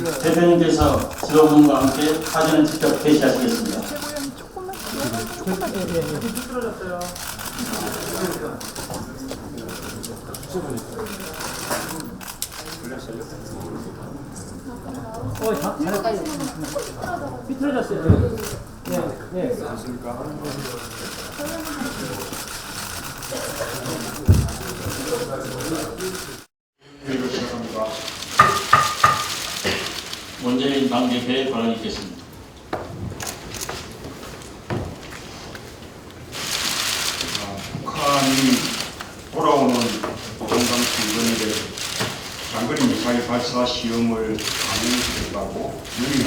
대변인께서 직원분과 함께 사진을 직접 게시하시겠습니다. 비틀어졌어요. 네. 문재인 당대표의 발언이 있겠습니다. 북한이 돌아오는 동강수 이번에 장거리 미사일 발사 시험을 강행했다고 미리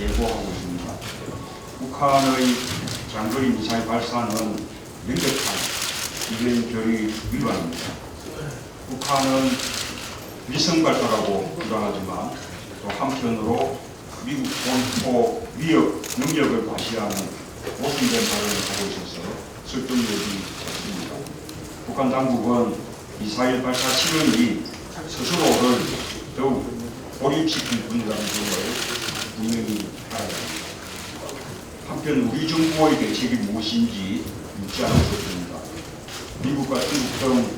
예고하고 있습니다. 북한의 장거리 미사일 발사는 명백한 이전 결의 위반입니다. 북한은 위성 발사라고 주장하지만 또 한편으로 미국 본토 위협 능력을 과시하는 모순된 발언을 하고 있어서 설득력이 없습니다. 북한 당국은 미사일 발사 실험이 스스로를 더욱 고립시킬 뿐이라는 점을 분명히 알아야 합니다. 한편 우리 정부의 대책이 무엇인지 묻지 않을 수 없습니다. 미국과 중국 등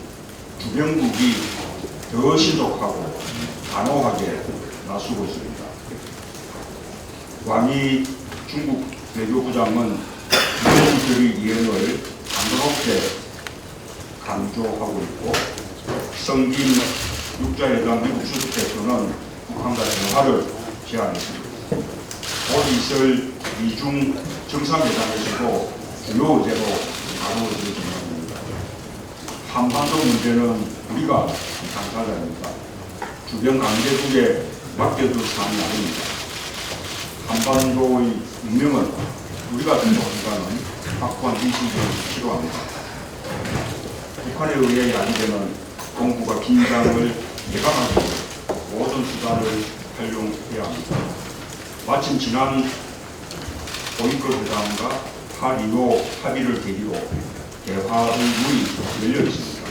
주변국이 더 신속하고 단호하게 나서고 있습니다. 왕이 중국 외교부장은 이런 결의 이행을 단호롭게 강조하고 있고, 성김 육자회담 미국 수석 대표는 북한과 대화를 제안했습니다. 곧 있을 미중 정상회담에서도 주요 의제로 다루어질 전망입니다. 한반도 문제는 우리가 당사자입니다. 주변 강대국에 맡겨둘 사안이 아닙니다. 한반도의 운명은 우리가 주도한다는 확고한 인식이 필요합니다. 북한에 의해 야기되는 동북아 긴장을 예방하기 위해 모든 수단을 활용해야 합니다. 마침 지난 고위급 회담과 8.25 합의를 계기로 대화의 문이 열려 있습니다.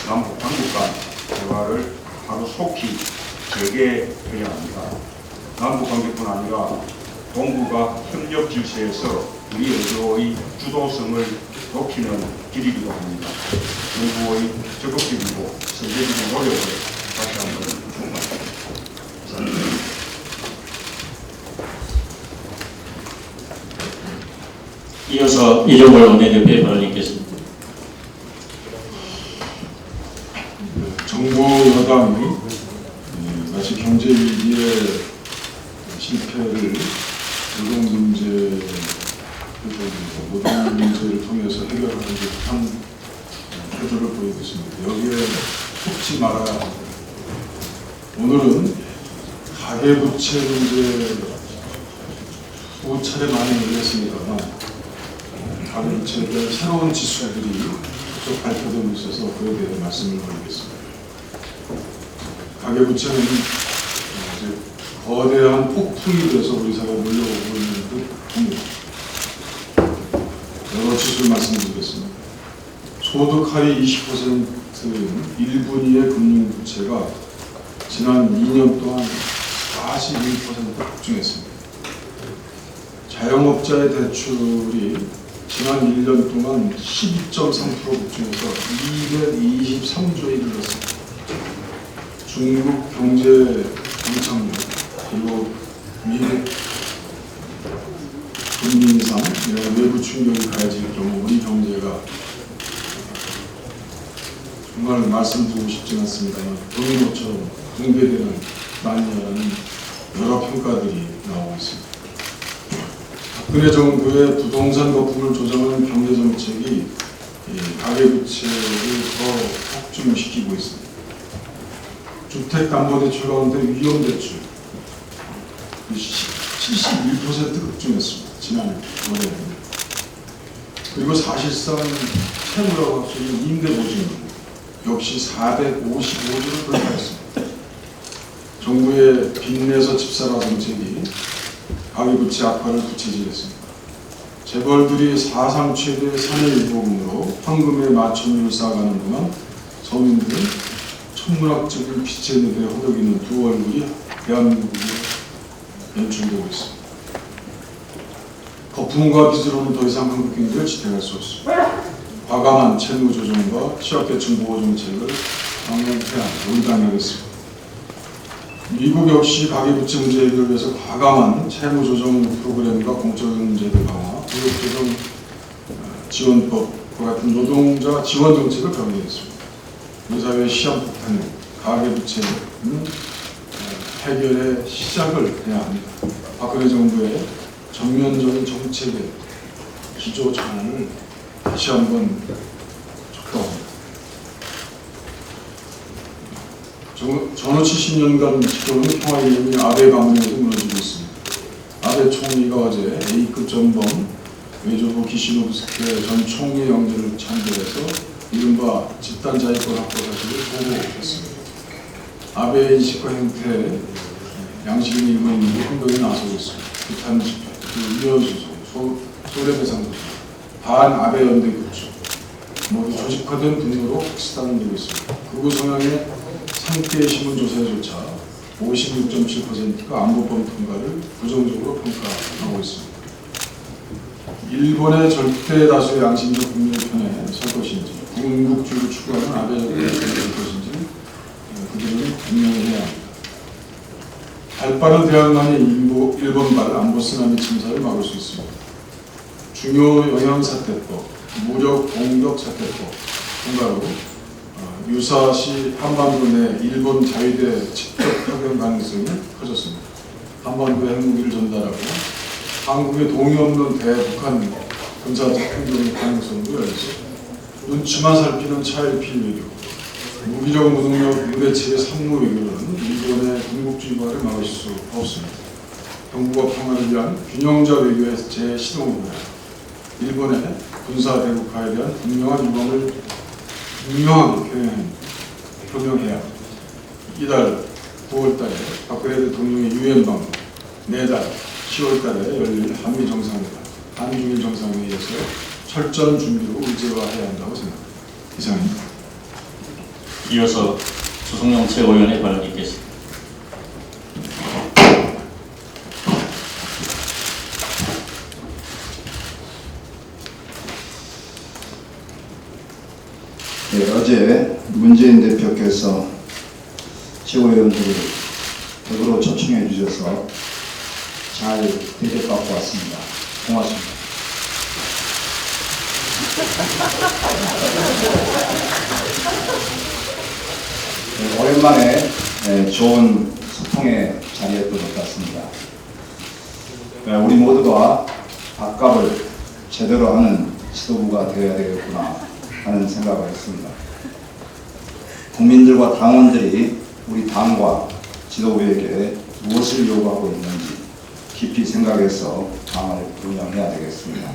남북 당국 간 대화를 하루 속히 재개해야 합니다. 남북 관계뿐 아니라 동북아 협력 질서에서 우리 외교의 주도성을 높이는 길이기도 합니다. 정부의 적극적이고 선제적인 노력을 다시 한번 요구합니다. 이어서 이종걸 원내대표의 발언이 있겠습니다. 정부 여당이 마치 경제 위기의 실패를 노동 문제, 노동 문제를 통해서 해결하는 듯한 태도를 보이고 있습니다. 여기에 속지 말아야 합니다. 오늘은 가계부채 문제 두 차례 많이 열렸습니다만, 가계부채에 대한 새로운 지수들이 쭉 발표되고 있어서 그에 대해 말씀을 드리겠습니다. 가계부채는 이제 거대한 폭풍이 돼서 우리 사회에 몰려오고 있는 듯합니다. 여러 지수를 말씀드리겠습니다. 소득 하위 20%인 1분위의 금융부채가 지난 2년 동안 41% 급증했습니다. 자영업자의 대출이 지난 1년 동안 12.3% 급증해서 223조에 이르렀습니다. 중국 경제 강착륙 그리고 미국 금리 인상 이런 외부 충격이 가해질 경우 우리 경제가 정말 말씀드리고 싶지는 않습니다만 도미노처럼 붕괴되는 난리라는 여러 평가들이 나오고 있습니다. 박근혜 정부의 부동산 거품을 조정하는 경제정책이 가계부채를 더 폭증시키고 있습니다. 주택담보대출 가운데 위험대출 71% 급증했습니다. 지난해 올해. 그리고 사실상 채무라고 할 수 있는 임대보증 역시 455조를 돌파했습니다. 정부의 빚내서 집사라 정책이 가계부채 악화를 부채질했습니다. 재벌들이 사상 최대의 사내일보금으로 황금의 마천루를 쌓아가는 동안 서민들은 천문학적인 빛의 늪에 허덕이는 두 얼굴이 대한민국의 연출되고 있습니다. 거품과 빚으로는 더 이상 한국 경제를 지탱할 수 없습니다. 과감한 채무 조정과 취약계층 보호 정책을 강력해야 합니다. 우리 당이 하겠습니다. 미국 역시 가계부채 문제 해결을 위해서 과감한 채무 조정 프로그램과 공적인 제도 강화, 교육조정 지원법과 같은 노동자 지원 정책을 병행했습니다. 우리 사회의 시한폭탄인 가계부채는 해결의 시작을 해야 합니다. 박근혜 정부의 전면적인 정책의 기조 전환을 다시 한번 촉구합니다. 전후 70년간 지켜온 평화의 이름이 아베 가문에서 무너지고 있습니다. 아베 총리가 어제 A급 전범 외교부 기시노부스케 전 총리 영전을 창조해서 이른바 집단 자위권 확보 사실을 보고했습니다. 아베의 인식과 행태, 양식인 일본인들이 행동에 나서고 있습니다. 비탄 집회, 위헌소송, 소래배상 반 아베 연대 구축 모두 조직화된 분노로 확산되고 있습니다. 극우 성향의 상태의 신문 조사에조차 56.7%가 안보법 통과를 부정적으로 평가하고 있습니다. 일본의 절대 다수의 양심적 국민의 편에 설 것인지, 군국주의를 추구하는 아베 정부에 설 것인지 그들은 분명히 해야 합니다. 발빠른 대응만이 일본발 안보 쓰나미 침사를 막을 수 있습니다. 중요 영향사태법, 무력 공격 사태법 통과로 유사시 한반도 내 일본 자위대 직접 파견 가능성이 커졌습니다. 한반도에 핵무기를 전달하고 한국의 동의 없는 대북한 군사적 행동의 가능성도 열렸습니다. 눈치만 살피는 차일피 외교, 무기적 무능력 무대책의 상무 외교는 일본의 군국주의화를 막을 수 없습니다. 경부와 평화를 위한 균형자 외교의 재시동으로 일본의 군사 대국화에 대한 분명한 유감을 분명하게 표명해야 합니다. 이달 9월달에 박근혜 대통령의 유엔 방문, 내달 10월달에 열릴 한미 정상회담, 한중일 정상회의에서 철저한 준비로 의제화해야 한다고 생각합니다. 이상입니다. 이어서 주성용 최고위원의 발언이 있겠습니다. 네, 어제 문재인 대표께서 최고위원들을 벽으로 초청해 주셔서 잘 대접받고 왔습니다. 고맙습니다. 네, 오랜만에 좋은 소통의 자리였던 것 같습니다. 우리 모두가 밥값을 제대로 하는 지도부가 되어야 되겠구나 하는 생각을 했습니다. 국민들과 당원들이 우리 당과 지도부에게 무엇을 요구하고 있는지 깊이 생각해서 당을 운영해야 되겠습니다.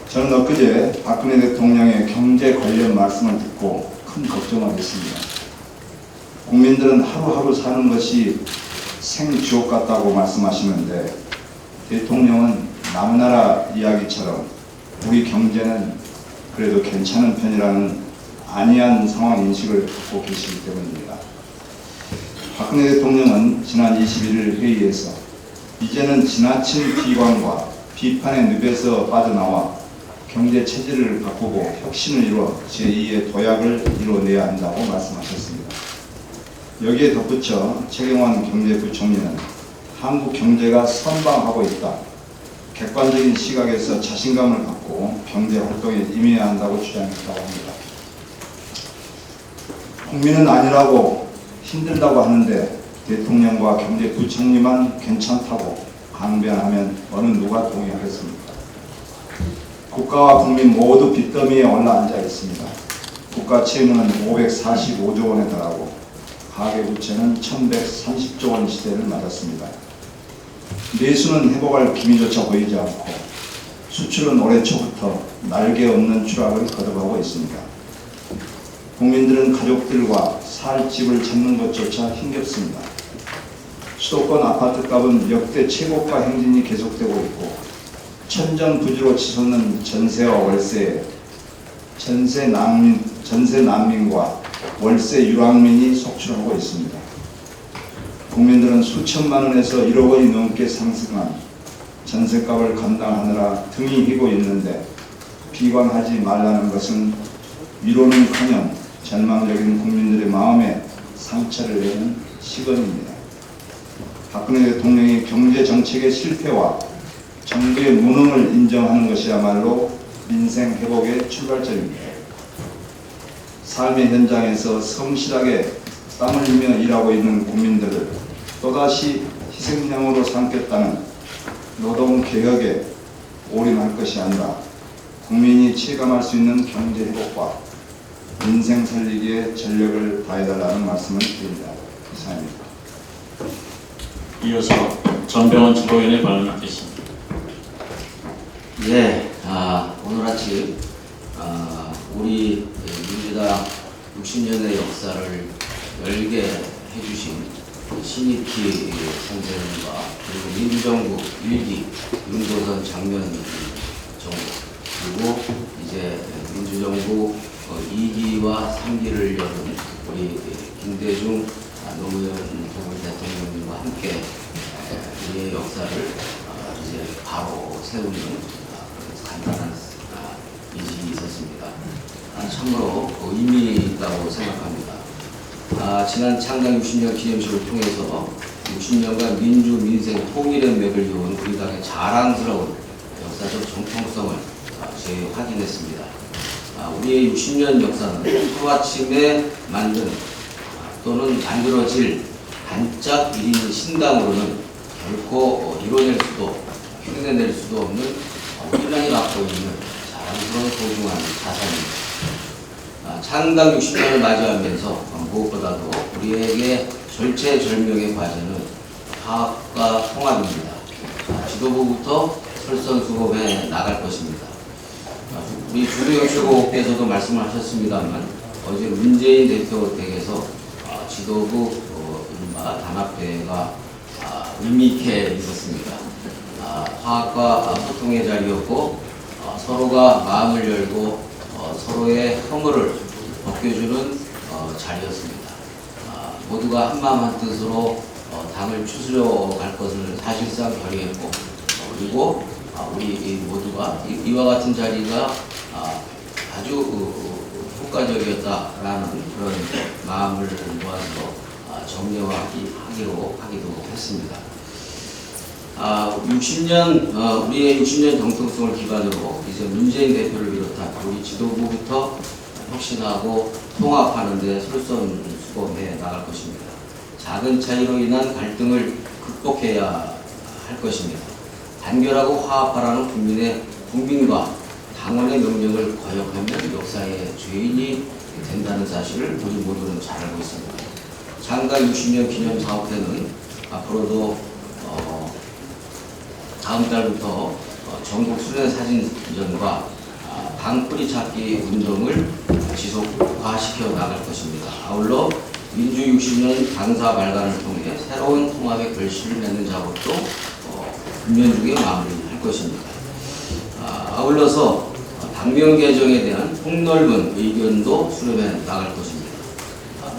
저는 엊그제 박근혜 대통령의 경제 관련 말씀을 듣고 큰 걱정을 했습니다. 국민들은 하루하루 사는 것이 생지옥 같다고 말씀하시는데 대통령은 남의 나라 이야기처럼 우리 경제는 그래도 괜찮은 편이라는 안이한 상황 인식을 갖고 계시기 때문입니다. 박근혜 대통령은 지난 21일 회의에서 이제는 지나친 비관과 비판의 늪에서 빠져나와 경제 체질을 바꾸고 혁신을 이루어 제2의 도약을 이뤄내야 한다고 말씀하셨습니다. 여기에 덧붙여 최경환 경제부총리는 한국 경제가 선방하고 있다. 객관적인 시각에서 자신감을 갖고 경제 활동에 임해야 한다고 주장했다고 합니다. 국민은 아니라고 힘들다고 하는데 대통령과 경제부총리만 괜찮다고 강변하면 어느 누가 동의하겠습니까? 국가와 국민 모두 빚더미에 올라앉아 있습니다. 국가 채무는 545조 원에 달하고 가계부채는 1130조 원 시대를 맞았습니다. 내수는 회복할 기미조차 보이지 않고 수출은 올해 초부터 날개 없는 추락을 거듭하고 있습니다. 국민들은 가족들과 살 집을 찾는 것조차 힘겹습니다. 수도권 아파트값은 역대 최고가 행진이 계속되고 있고 천정부지로 치솟는 전세와 월세에 전세 난민과 월세 유랑민이 속출하고 있습니다. 국민들은 수천만 원에서 1억 원이 넘게 상승한 전세값을 감당하느라 등이 휘고 있는데 비관하지 말라는 것은 위로는커녕 절망적인 국민들의 마음에 상처를 내는 시건입니다. 박근혜 대통령이 경제정책의 실패와 정부의 무능을 인정하는 것이야말로 민생 회복의 출발점입니다. 삶의 현장에서 성실하게 땀을 흘리며 일하고 있는 국민들을 또다시 희생양으로 삼겠다는 노동개혁에 올인할 것이 아니라 국민이 체감할 수 있는 경제 회복과 민생 살리기에 전력을 다해달라는 말씀을 드립니다. 이상입니다. 이어서 전병헌 최고위원의 발언이 있겠습니다. 네, 오늘 아침 우리 민주당 60년의 역사를 열게 해주신 신익희 선생님과 그리고 민주정부 1기 윤도선 장면 정부 그리고 이제 민주정부 2기와 3기를 여는 우리 김대중 노무현 대통령님과 함께 우리의 역사를 이제 바로 세우는 간단한 인식이 있었습니다. 참으로 의미 있다고 생각합니다. 지난 창당 60년 기념식을 통해서 60년간 민주, 민생, 통일의 맥을 이은 우리 당의 자랑스러운 역사적 정통성을 재확인했습니다. 우리의 60년 역사는 하루아침에 만든 또는 만들어질 반짝 1인 신당으로는 결코 이뤄낼 수도 흉내낼 수도 없는 우리만이 갖고 있는 자랑스러운 소중한 자산입니다. 창당 60년을 맞이하면서 무엇보다도 우리에게 절체절명의 과제는 화합과 통합입니다. 지도부부터 솔선수범해 나갈 것입니다. 우리 주도영 최고께서도 말씀을 하셨습니다만 어제 문재인 대표 댁에서 지도부 이른바 단합회가 의미 있게 있었습니다. 화합과 소통의 자리였고 서로가 마음을 열고 서로의 허물을 벗겨주는 자리였습니다. 모두가 한마음 한뜻으로 당을 추스려 갈 것을 사실상 결의했고 그리고 우리 모두가 이와 같은 자리가 아주 효과적이었다라는 그런 마음을 모아서 정리하기도 했습니다. 60년 우리의 60년 정통성을 기반으로 이제 문재인 대표를 비롯한 우리 지도부부터 혁신하고 통합하는 데 솔선수범해 나갈 것입니다. 작은 차이로 인한 갈등을 극복해야 할 것입니다. 단결하고 화합하라는 국민과 당원의 명령을 거역하면 역사의 죄인이 된다는 사실을 우리 모두는 잘 알고 있습니다. 창당 60년 기념 사업회는 앞으로도 다음 달부터 전국 수련 사진전과 방뿌리 찾기 운동을 지속화시켜 나갈 것입니다. 아울러 민주 60년 당사 발간을 통해 새로운 통합의 결실을 맺는 작업도 금년중에 마무리할 것입니다. 아울러서 당명 개정에 대한 폭넓은 의견도 수렴해 나갈 것입니다.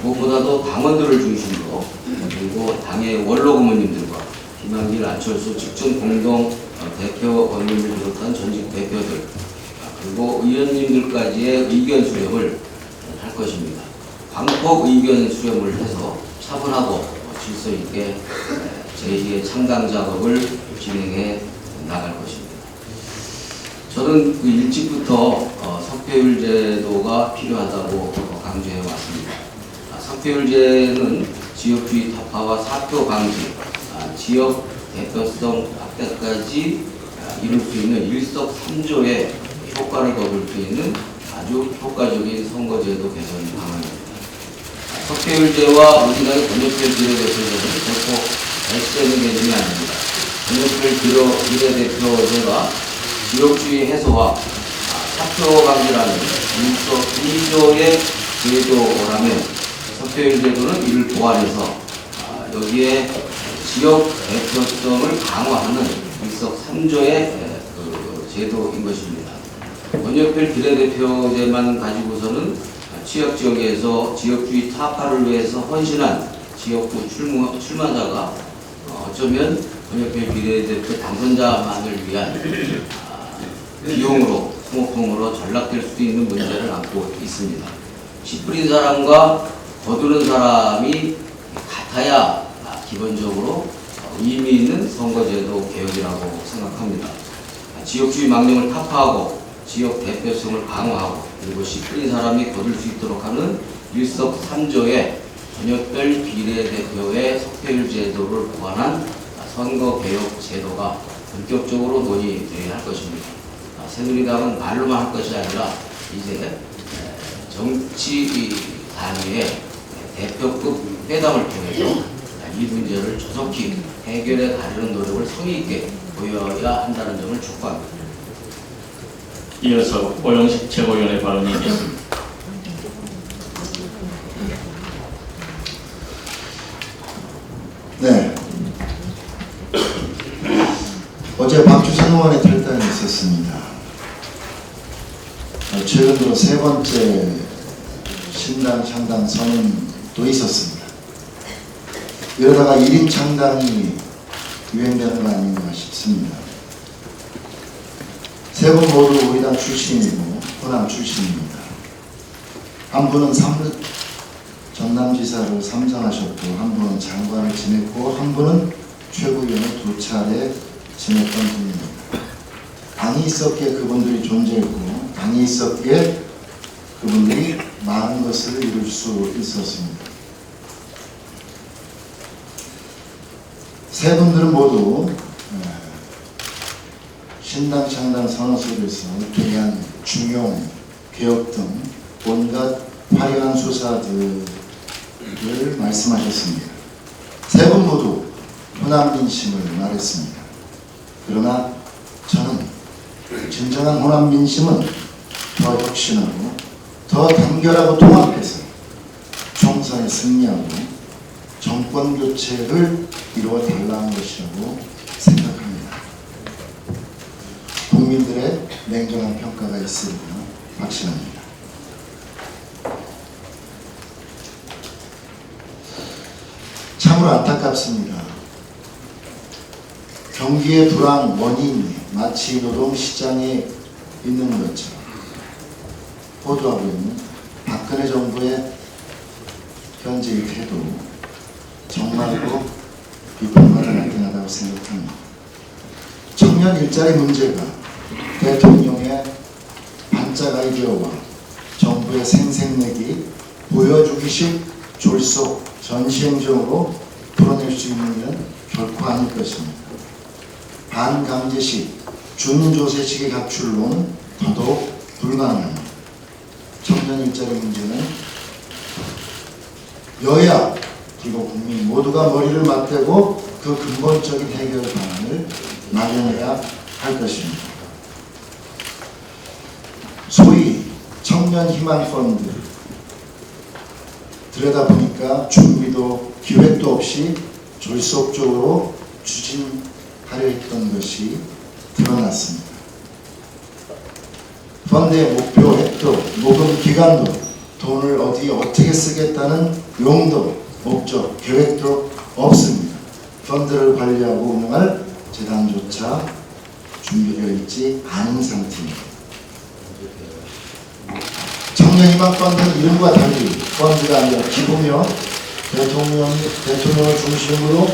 무엇보다도 당원들을 중심으로 그리고 당의 원로 고문님들과 김한길, 안철수 직전 공동 대표원님을 비롯한 전직 대표들 그리고 의원님들까지의 의견 수렴을 할 것입니다. 광폭 의견 수렴을 해서 차분하고 질서 있게 제2의 창당 작업을 진행해 나갈 것입니다. 저는 그 일찍부터 석패율 제도가 필요하다고 강조해 왔습니다. 석패율제는 지역주의 타파와 사표 방지, 지역 대표성 확대까지 이룰 수 있는 일석삼조의 효과를 거둘 수 있는 아주 효과적인 선거제도 개선 방안입니다. 석패율제와 우리나라의 권역별 비례대표제는 결코 배치되는 개념이 아닙니다. 권역별 비례대표제가 지역주의 해소와 사표 방지라는 일석이조의 제도라면 석패율제도는 이를 보완해서 여기에 지역 대표성을 강화하는 일석삼조의 제도인 것입니다. 권역별 비례대표제만 가지고서는 취약 지역에서 지역주의 타파를 위해서 헌신한 지역구 출마자가 어쩌면 권역별 비례대표 당선자만을 위한 비용으로 소모품으로 전락될 수도 있는 문제를 안고 있습니다. 씨 뿌린 사람과 거두는 사람이 같아야 기본적으로 의미 있는 선거제도 개혁이라고 생각합니다. 지역주의 망령을 타파하고 지역 대표성을 강화하고 그리고 씨 뿌린 사람이 거둘 수 있도록 하는 일석삼조의 권역별 비례대표의 석패율 제도를 보완한 선거개혁 제도가 본격적으로 논의되어야 할 것입니다. 새누리당은 말로만 할 것이 아니라 이제 정치 단위의 대표급 회담을 통해서 이 문제를 조속히 해결해 가려는 노력을 성의 있게 보여야 한다는 점을 촉구합니다. 이어서 오영식 최고위원의 발언이 있겠습니다. 네. 어제 박주선 의원의 탈당이 있었습니다. 최근 들어 세 번째 신당 창당 선언도 있었습니다. 이러다가 1인 창당이 유행되는 거 아닌가 싶습니다. 세 분 모두 우리 당 출신이고 호남 출신입니다. 한 분은 전남지사를 3선하셨고 한 분은 장관을 지냈고 한 분은 최고위원을 2차례 지냈던 분입니다. 당이 있었기에 그분들이 존재했고 당이 있었기에 그분들이 많은 것을 이룰 수 있었습니다. 세 분들은 모두 신당 창당 선언 속에서 대한 중용, 개혁 등 온갖 화려한 수사들을 말씀하셨습니다. 세 분 모두 호남 민심을 말했습니다. 그러나 저는 진정한 호남 민심은 더 혁신하고 더 단결하고 통합해서 총선에 승리하고 정권 교체를 이루어 달라는 것이라고 생각합니다. 국민들의 냉정한 평가가 있으리라 확신합니다. 참으로 안타깝습니다. 경기의 불황 원인이 마치 노동시장에 있는 것처럼 호도하고 있는 박근혜 정부의 현재의 태도 정말로 비판받아 나타나다고 생각합니다. 청년 일자리 문제가 대통령의 반짝 아이디어와 정부의 생색내기 보여주기식 졸속 전시행정으로 풀어낼 수 있는 일은 결코 아닐 것입니다. 반강제식, 준조세식의 각출로는 더더욱 불가능합니다. 청년 일자리 문제는 여야 그리고 국민 모두가 머리를 맞대고 그 근본적인 해결 방안을 마련해야 할 것입니다. 소위 청년희망펀드 들여다보니까 준비도 기획도 없이 졸속적으로 추진하려 했던 것이 드러났습니다. 펀드의 목표, 획도, 모금 기간도, 돈을 어떻게 쓰겠다는 용도, 목적, 계획도 없습니다. 펀드를 관리하고 운영할 재단조차 준비되어 있지 않은 상태입니다. 청년희망펀드는 이름과 달리 펀드가 아니라 기부며 대통령을 중심으로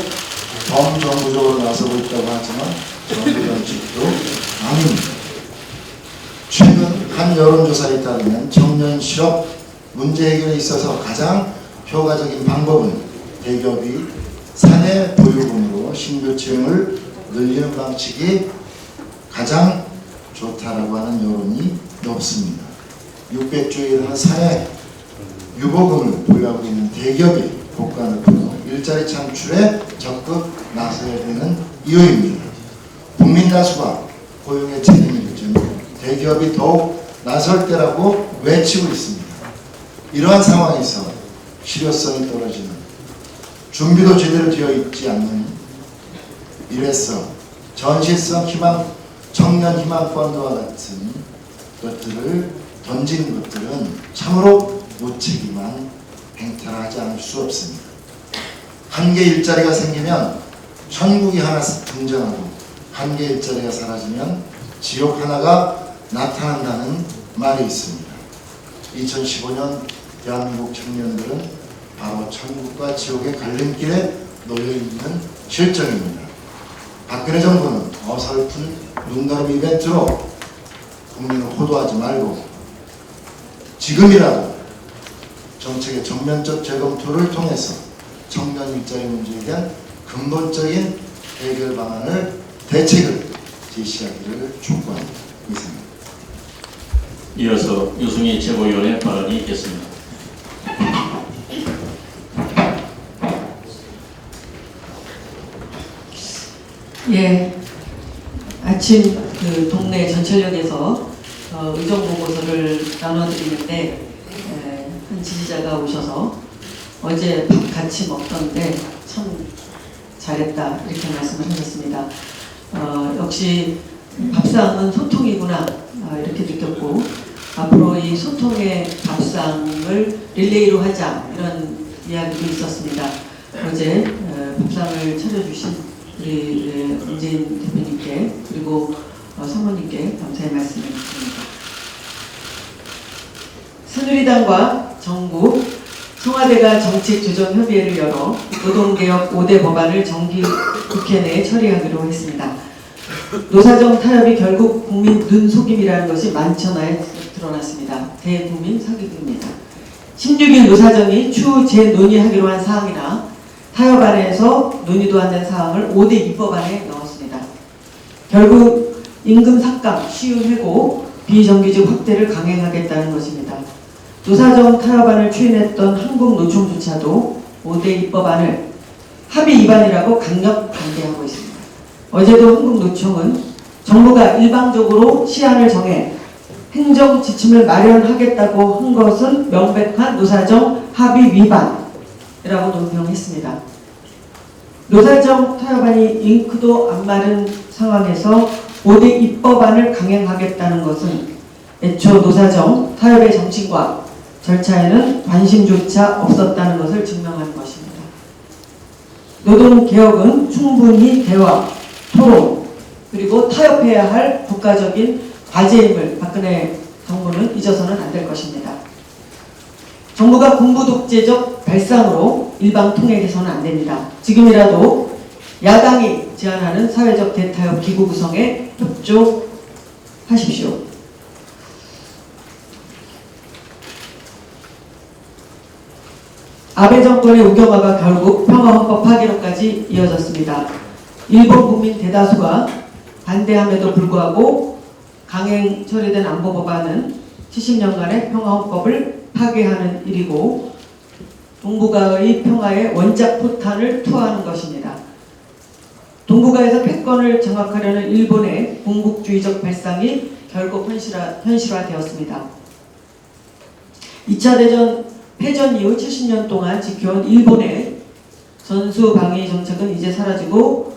범정부적으로 나서고 있다고 하지만 정부 정책도 아닙니다. 최근 한 여론조사에 따르면 청년 실업 문제 해결에 있어서 가장 효과적인 방법은 대기업이 사내 보유금으로 신규 채용을 늘리는 방식이 가장 좋다라고 하는 여론이 높습니다. 600조에 이르는 사내 유보금을 보유하고 있는 대기업이 고가 높여 일자리 창출에 적극 나서야 되는 이유입니다. 국민 다수가 고용의 재능이 늦으면 대기업이 더욱 나설 때라고 외치고 있습니다. 이러한 상황에서 실효성이 떨어지는 준비도 제대로 되어 있지 않는 일회성, 전시성 희망, 청년 희망 펀드와 같은 것들을 던지는 것들은 참으로 무책임한 행태라 하지 않을 수 없습니다. 한 개 일자리가 생기면 천국이 하나 등장하고 한 개 일자리가 사라지면 지옥 하나가 나타난다는 말이 있습니다. 2015년 대한민국 청년들은 바로 천국과 지옥의 갈림길에 놓여있는 실정입니다. 박근혜 정부는 어설픈 눈가름 이벤트로 국민을 호도하지 말고 지금이라도 정책의 전면적 재검토를 통해서 청년 일자리 문제에 대한 근본적인 해결 방안을 대책을 제시하기를 촉구합니다. 이상입니다. 이어서 유승희 최고위원의 발언이 있겠습니다. 예, 아침 그 동네 전철역에서 의정 보고서를 나눠드리는데 한 지지자가 오셔서 어제 밥 같이 먹던데 참 잘했다 이렇게 말씀을 하셨습니다. 역시 밥상은 소통이구나 이렇게 느꼈고 앞으로 이 소통의 밥상을 릴레이로 하자 이런 이야기도 있었습니다. 어제 밥상을 차려주신 우리 문재인 대표님께 그리고 사모님께 감사의 말씀을 드립니다. 새누리당과 정부, 청와대가 정책조정협의회를 열어 노동개혁 5대 법안을 정기 국회 내에 처리하기로 했습니다. 노사정 타협이 결국 국민 눈속임이라는 것이 만천하에 드러났습니다. 대국민 사기극입니다. 16일 노사정이 추후 재논의하기로 한 사항이나 타협안에서 논의도 안 된 사항을 5대 입법안에 넣었습니다. 결국 임금 삭감, 시효 해고, 비정규직 확대를 강행하겠다는 것입니다. 노사정 타협안을 추인했던 한국노총조차도 5대 입법안을 합의 위반이라고 강력 반대하고 있습니다. 어제도 한국노총은 정부가 일방적으로 시한을 정해 행정 지침을 마련하겠다고 한 것은 명백한 노사정 합의 위반이라고 논평했습니다. 노사정 타협안이 잉크도 안 마른 상황에서 5대 입법안을 강행하겠다는 것은 애초 노사정 타협의 정신과 절차에는 관심조차 없었다는 것을 증명하는 것입니다. 노동개혁은 충분히 대화, 토론, 그리고 타협해야 할 국가적인 과제임을 박근혜 정부는 잊어서는 안 될 것입니다. 정부가 군부 독재적 발상으로 일방 통일해서는 안 됩니다. 지금이라도 야당이 제안하는 사회적 대타협 기구 구성에 협조하십시오. 아베 정권의 우경화가 결국 평화헌법 파기로까지 이어졌습니다. 일본 국민 대다수가 반대함에도 불구하고 강행 처리된 안보법안은 70년간의 평화헌법을 파괴하는 일이고 동북아의 평화에 원작 포탄을 투하하는 것입니다. 동북아에서 패권을 장악하려는 일본의 군국주의적 발상이 결국 현실화되었습니다. 2차 대전 패전 이후 70년 동안 지켜온 일본의 전수방위 정책은 이제 사라지고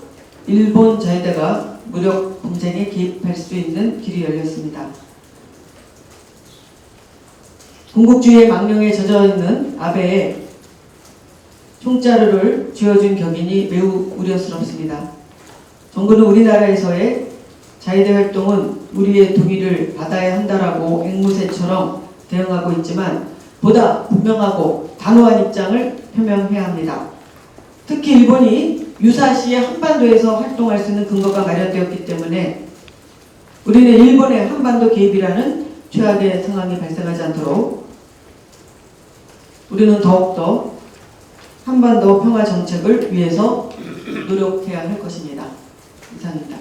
일본 자위대가 무력 분쟁에 개입할 수 있는 길이 열렸습니다. 군국주의의 망령에 젖어있는 아베의 총자루를 쥐어준 격인이 매우 우려스럽습니다. 정부는 우리나라에서의 자위대 활동은 우리의 동의를 받아야 한다라고 앵무새처럼 대응하고 있지만 보다 분명하고 단호한 입장을 표명해야 합니다. 특히 일본이 유사시에 한반도에서 활동할 수 있는 근거가 마련되었기 때문에 우리는 일본의 한반도 개입이라는 최악의 상황이 발생하지 않도록 우리는 더욱더 한반도 평화 정책을 위해서 노력해야 할 것입니다. 이상입니다.